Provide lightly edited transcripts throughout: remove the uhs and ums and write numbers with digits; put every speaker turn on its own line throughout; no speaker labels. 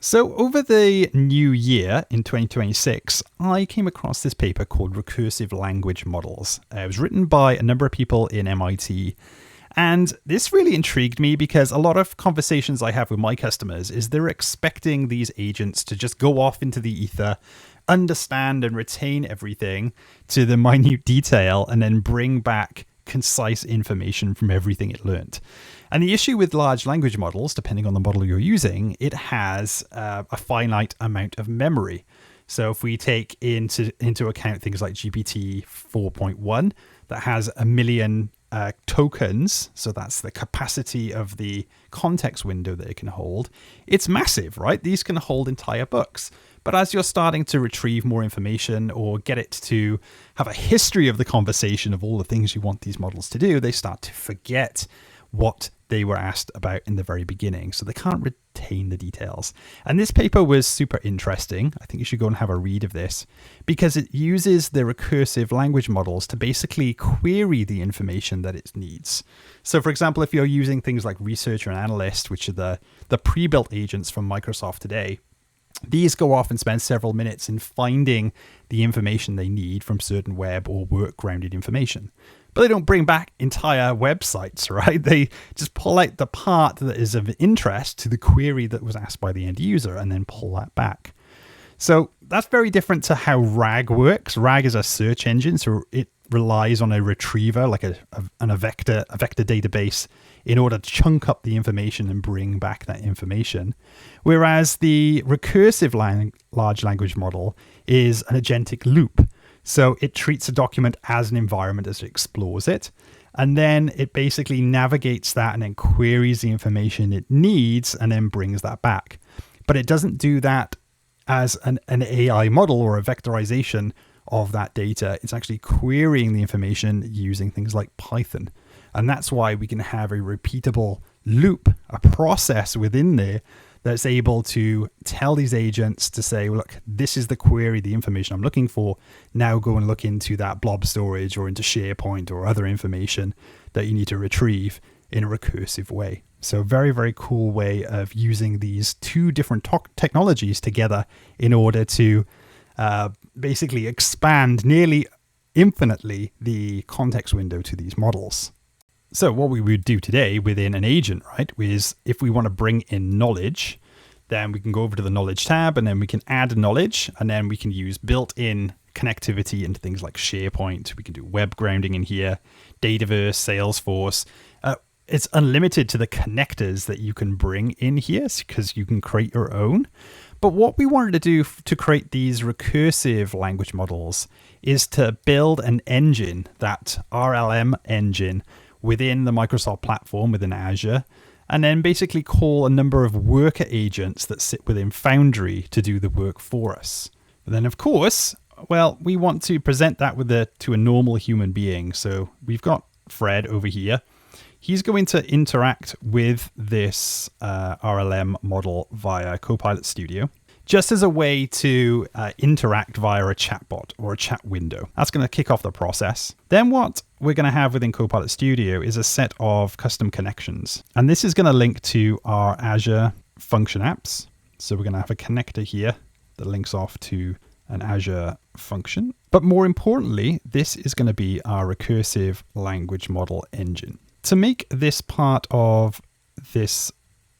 So over the new year in 2026, I came across this paper called Recursive Language Models. It was written by a number of people in MIT. And this really intrigued me because a lot of conversations I have with my customers is they're expecting these agents to just go off into the ether, understand and retain everything to the minute detail, and then bring back concise information from everything it learned. And the issue with large language models, depending on the model you're using, it has a finite amount of memory. So if we take into account things like GPT 4.1, that has 1 million tokens, so that's the capacity of the context window that it can hold, it's massive, right? These can hold entire books. But as you're starting to retrieve more information or get it to have a history of the conversation of all the things you want these models to do, they start to forget what they were asked about in the very beginning. So they can't retain the details. And this paper was super interesting. I think you should go and have a read of this because it uses the recursive language models to basically query the information that it needs. So for example, if you're using things like researcher and analyst, which are the pre-built agents from Microsoft today, these go off and spend several minutes in finding the information they need from certain web or work-grounded information. But they don't bring back entire websites, right? They just pull out the part that is of interest to the query that was asked by the end user and then pull that back. So that's very different to how RAG works. RAG is a search engine, so it relies on a retriever, like a vector database, in order to chunk up the information and bring back that information. Whereas the recursive large language model is an agentic loop. So it treats a document as an environment as it explores it. And then it basically navigates that and then queries the information it needs and then brings that back. But it doesn't do that as an AI model or a vectorization of that data. It's actually querying the information using things like Python. And that's why we can have a repeatable loop, a process within there that's able to tell these agents to say, look, this is the query, the information I'm looking for. Now go and look into that blob storage or into SharePoint or other information that you need to retrieve in a recursive way. So very, very cool way of using these two different technologies together in order to basically expand nearly infinitely the context window to these models. So what we would do today within an agent, right, is if we want to bring in knowledge, then we can go over to the knowledge tab and then we can add knowledge and then we can use built-in connectivity into things like SharePoint. We can do web grounding in here, Dataverse, Salesforce. It's unlimited to the connectors that you can bring in here because you can create your own. But what we wanted to do to create these recursive language models is to build an engine, that RLM engine, within the Microsoft platform, within Azure, and then basically call a number of worker agents that sit within Foundry to do the work for us. And then, of course, well, we want to present that to a normal human being. So we've got Fred over here. He's going to interact with this RLM model via Copilot Studio, just as a way to interact via a chatbot or a chat window. That's going to kick off the process. Then what we're going to have within Copilot Studio is a set of custom connections. And this is going to link to our Azure Function Apps. So we're going to have a connector here that links off to an Azure function. But more importantly, this is going to be our recursive language model engine. To make this part of this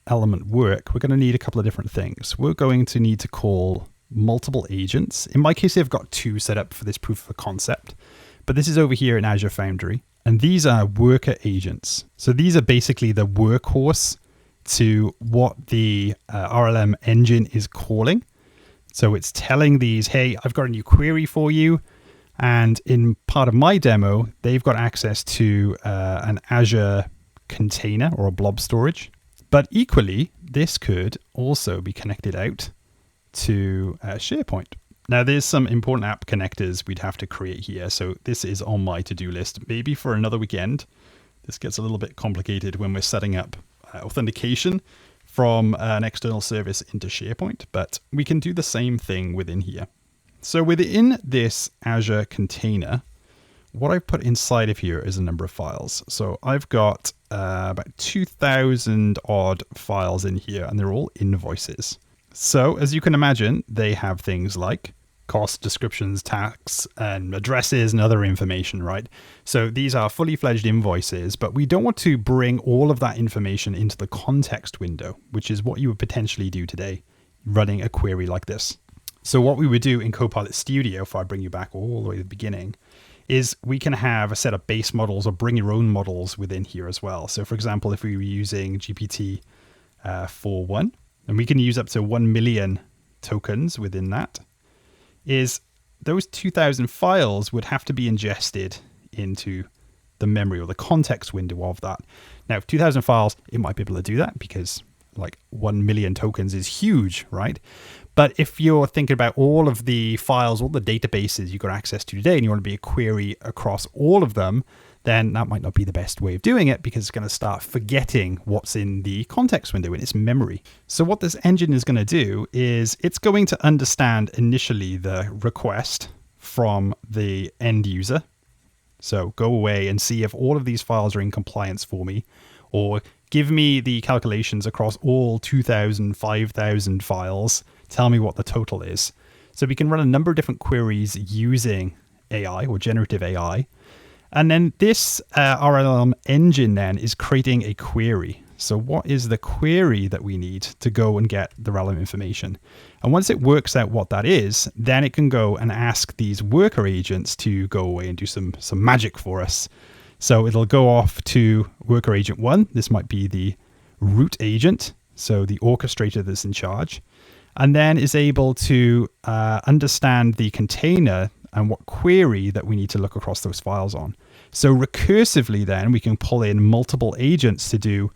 element work, we're going to need a couple of different things. We're going to need to call multiple agents. In my case, I've got 2 set up for this proof of concept, but this is over here in Azure Foundry. And these are worker agents. So these are basically the workhorse to what the RLM engine is calling. So it's telling these, hey, I've got a new query for you. And in part of my demo, they've got access to an Azure container or a blob storage. But equally, this could also be connected out to SharePoint. Now, there's some important app connectors we'd have to create here. So this is on my to-do list, maybe for another weekend. This gets a little bit complicated when we're setting up authentication from an external service into SharePoint, but we can do the same thing within here. So within this Azure container, what I've put inside of here is a number of files. So I've got about 2,000 odd files in here, and they're all invoices. So as you can imagine, they have things like cost, descriptions, tax, and addresses and other information, right? So these are fully fledged invoices, but we don't want to bring all of that information into the context window, which is what you would potentially do today, running a query like this. So what we would do in Copilot Studio, if I bring you back all the way to the beginning, is we can have a set of base models or bring your own models within here as well. So for example, if we were using GPT 4.1, and we can use up to 1 million tokens within that, is those 2,000 files would have to be ingested into the memory or the context window of that. Now, 2,000 files, it might be able to do that because like 1 million tokens is huge, right? But if you're thinking about all of the files, all the databases you've got access to today, and you want to be a query across all of them, then that might not be the best way of doing it because it's going to start forgetting what's in the context window in its memory. So what this engine is going to do is it's going to understand initially the request from the end user. So go away and see if all of these files are in compliance for me, or give me the calculations across all 2,000, 5,000 files. Tell me what the total is. So we can run a number of different queries using AI or generative AI. And then this RLM engine then is creating a query. So what is the query that we need to go and get the relevant information? And once it works out what that is, then it can go and ask these worker agents to go away and do some magic for us. So it'll go off to worker agent 1. This might be the root agent, so the orchestrator that's in charge, and then is able to understand the container and what query that we need to look across those files on. So recursively then we can pull in multiple agents to do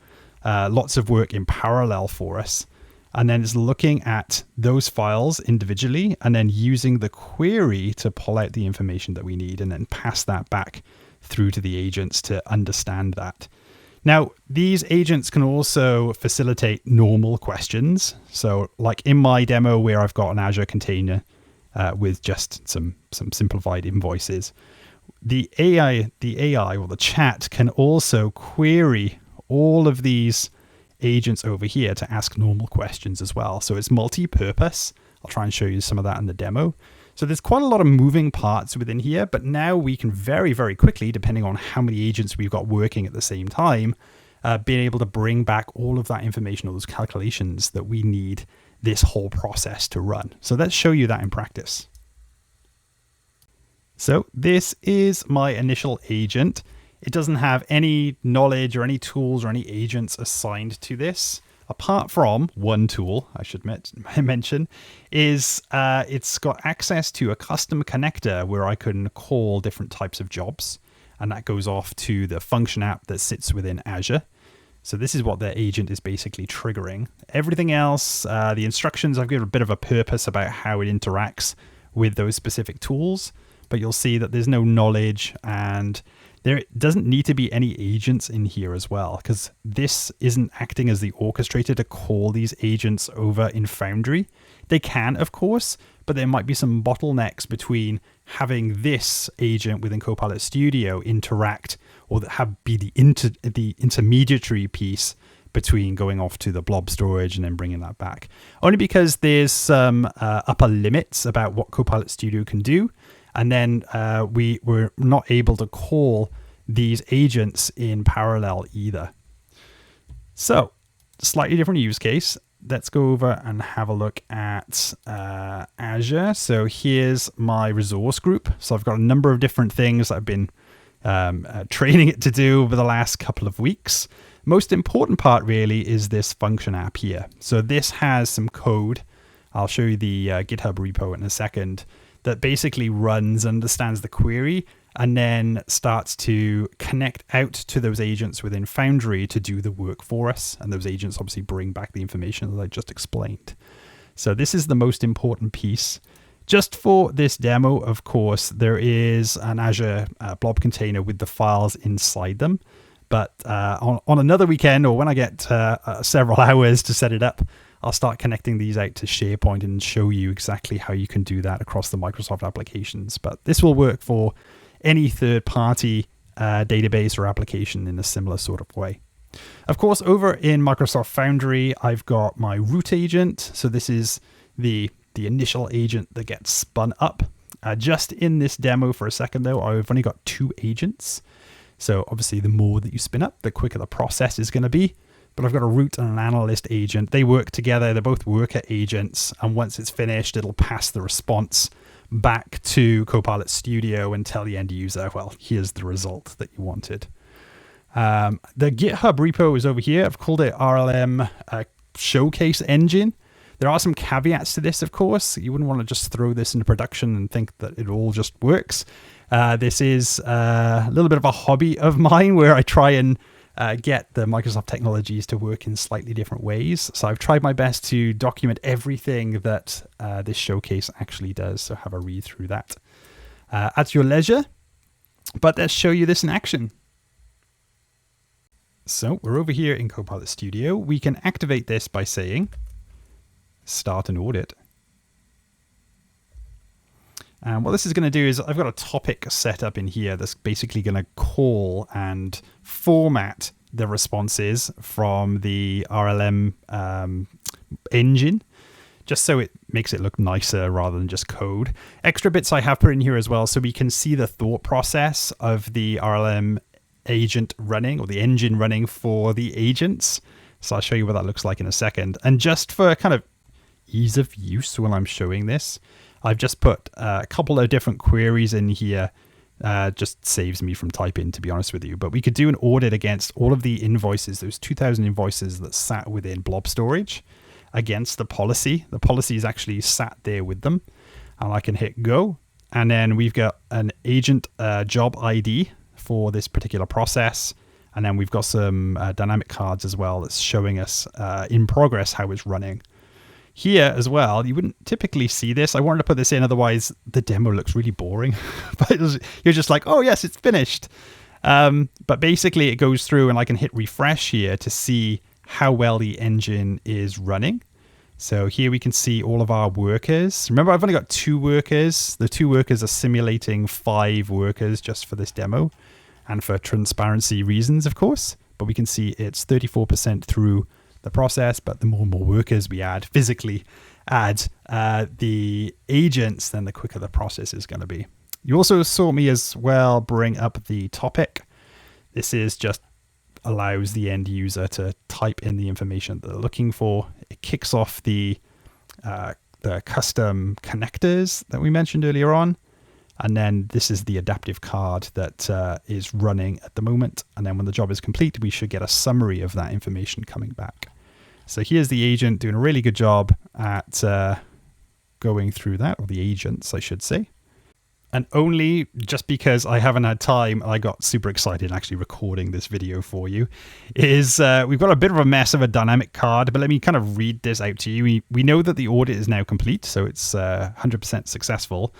lots of work in parallel for us. And then it's looking at those files individually and then using the query to pull out the information that we need and then pass that back through to the agents to understand that. Now, these agents can also facilitate normal questions. So like in my demo where I've got an Azure container with just some simplified invoices, the AI or the chat can also query all of these agents over here to ask normal questions as well. So it's multi-purpose. I'll try and show you some of that in the demo. So there's quite a lot of moving parts within here, but now we can very, very quickly, depending on how many agents we've got working at the same time, being able to bring back all of that information, all those calculations that we need this whole process to run. So let's show you that in practice. So this is my initial agent. It doesn't have any knowledge or any tools or any agents assigned to this, apart from one tool, I should mention, is it's got access to a custom connector where I can call different types of jobs. And that goes off to the function app that sits within Azure. So this is what the agent is basically triggering. Everything else, the instructions, I've given a bit of a purpose about how it interacts with those specific tools. But you'll see that there's no knowledge and there doesn't need to be any agents in here as well, because this isn't acting as the orchestrator to call these agents over in Foundry. They can, of course, but there might be some bottlenecks between having this agent within Copilot Studio interact or be the intermediary piece between going off to the blob storage and then bringing that back. Only because there's some upper limits about what Copilot Studio can do. And then we were not able to call these agents in parallel either. So, slightly different use case. Let's go over and have a look at Azure. So here's my resource group. So I've got a number of different things I've been training it to do over the last couple of weeks. Most important part really is this function app here. So this has some code. I'll show you the GitHub repo in a second. That basically runs, understands the query, and then starts to connect out to those agents within Foundry to do the work for us. And those agents obviously bring back the information that I just explained. So this is the most important piece. Just for this demo, of course, there is an Azure blob container with the files inside them. But on another weekend, or when I get several hours to set it up, I'll start connecting these out to SharePoint and show you exactly how you can do that across the Microsoft applications. But this will work for any third-party database or application in a similar sort of way. Of course, over in Microsoft Foundry, I've got my root agent. So this is the initial agent that gets spun up. Just in this demo for a second, though, I've only got 2 agents. So obviously, the more that you spin up, the quicker the process is going to be. But I've got a root and an analyst agent. They work together. They're both worker agents. And once it's finished, it'll pass the response back to Copilot Studio and tell the end user, well, here's the result that you wanted. The GitHub repo is over here. I've called it RLM Showcase Engine. There are some caveats to this, of course. You wouldn't want to just throw this into production and think that it all just works. This is a little bit of a hobby of mine where I try and get the Microsoft technologies to work in slightly different ways. So I've tried my best to document everything that this showcase actually does. So have a read through that at your leisure. But let's show you this in action. So we're over here in Copilot Studio. We can activate this by saying, start an audit. And what this is going to do is I've got a topic set up in here that's basically going to call and format the responses from the RLM engine, just so it makes it look nicer rather than just code. Extra bits I have put in here as well, so we can see the thought process of the RLM agent running, or the engine running for the agents. So I'll show you what that looks like in a second. And just for kind of ease of use when I'm showing this, I've just put a couple of different queries in here. Just saves me from typing, to be honest with you. But we could do an audit against all of the invoices, those 2,000 invoices that sat within blob storage, against the policy. The policy is actually sat there with them. And I can hit go. And then we've got an agent job ID for this particular process. And then we've got some dynamic cards as well that's showing us in progress how it's running. Here as well, you wouldn't typically see this. I wanted to put this in, otherwise the demo looks really boring. But you're just like, oh yes, it's finished. But basically it goes through and I can hit refresh here to see how well the engine is running. So here we can see all of our workers. Remember, I've only got 2 workers. The 2 workers are simulating 5 workers just for this demo and for transparency reasons, of course. But we can see it's 34% through the process, but the more and more workers we physically add the agents, then the quicker the process is going to be. You also saw me as well bring up the topic. This is just allows the end user to type in the information that they're looking for. It kicks off the custom connectors that we mentioned earlier on. And then this is the adaptive card that is running at the moment. And then when the job is complete, we should get a summary of that information coming back. So here's the agent doing a really good job at going through that, or the agents, I should say. And only just because I haven't had time, I got super excited actually recording this video for you, is we've got a bit of a mess of a dynamic card, but let me kind of read this out to you. We know that the audit is now complete, so it's 100% successful.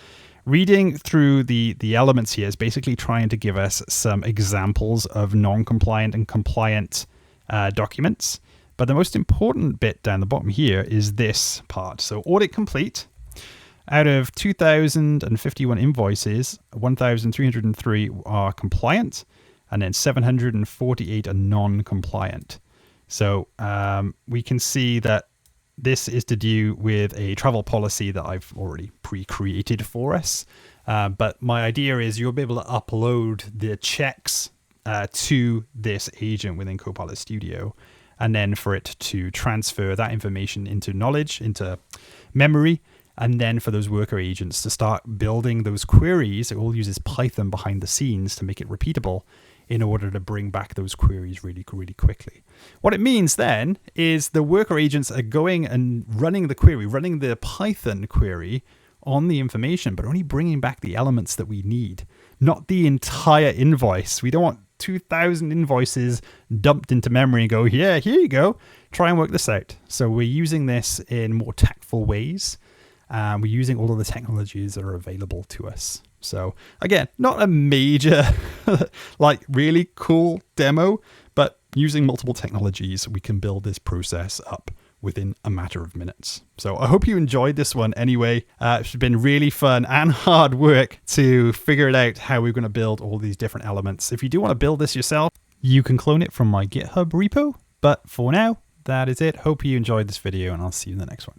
Reading through the elements here is basically trying to give us some examples of non-compliant and compliant documents. But the most important bit down the bottom here is this part. So audit complete. Out of 2,051 invoices, 1,303 are compliant, and then 748 are non-compliant. So we can see that this is to do with a travel policy that I've already pre-created for us. But my idea is you'll be able to upload the checks to this agent within Copilot Studio, and then for it to transfer that information into knowledge, into memory, and then for those worker agents to start building those queries. It all uses Python behind the scenes to make it repeatable in order to bring back those queries really, really quickly. What it means then is the worker agents are going and running the query, running the Python query on the information, but only bringing back the elements that we need, not the entire invoice. We don't want 2,000 invoices dumped into memory and go, yeah, here you go, try and work this out. So we're using this in more tactful ways. We're using all of the technologies that are available to us. So again, not a major, like really cool demo, but using multiple technologies, we can build this process up within a matter of minutes. So I hope you enjoyed this one anyway. It's been really fun and hard work to figure it out how we're going to build all these different elements. If you do want to build this yourself, You can clone it from my GitHub repo, but for now, that is it. Hope you enjoyed this video, and I'll see you in the next one.